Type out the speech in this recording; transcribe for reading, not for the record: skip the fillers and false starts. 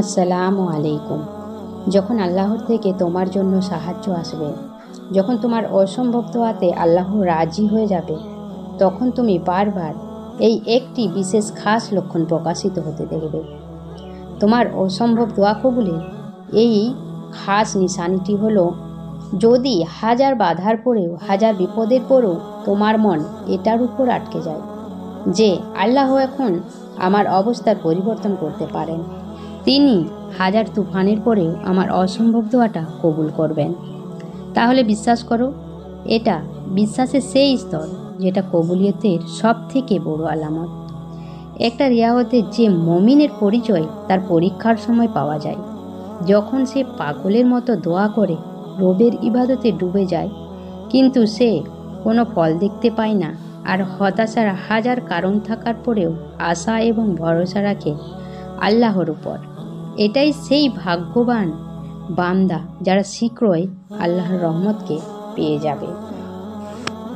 আসসালামু আলাইকুম। যখন আল্লাহর থেকে তোমার জন্য সাহায্য আসবে, যখন তোমার অসম্ভব দোয়াতে আল্লাহ রাজি হয়ে যাবে, তখন তুমি বারবার এই একটি বিশেষ খাস লক্ষণ প্রকাশিত হতে দেখবে। তোমার অসম্ভব দোয়া কবুলের এই খাস নিশানিটি হলো, যদি হাজার বাধার পরেও, হাজার বিপদের পরেও তোমার মন এটার উপর আটকে যায় যে আল্লাহ এখন আমার অবস্থার পরিবর্তন করতে পারেন, তিনি হাজার তুফানের পরেও আমার অসম্ভব দোয়াটা কবুল করবেন, তাহলে বিশ্বাস করো, এটা বিশ্বাসের সেই স্তর যেটা কবুলিয়তের সব থেকে বড় আলামত। একটা রিয়ায়তের যে মমিনের পরিচয় তার পরীক্ষার সময় পাওয়া যায়, যখন সে পাগলের মতো দোয়া করে রবের ইবাদতে ডুবে যায়, কিন্তু সে কোনো ফল দেখতে পায় না, আর হতাশার হাজার কারণ থাকার পরেও আশা এবং ভরসা রাখে আল্লাহর উপর। এটাই সেই ভাগ্যবান বান্দা যারা শীঘ্রই আল্লাহর রহমতকে পেয়ে যাবে।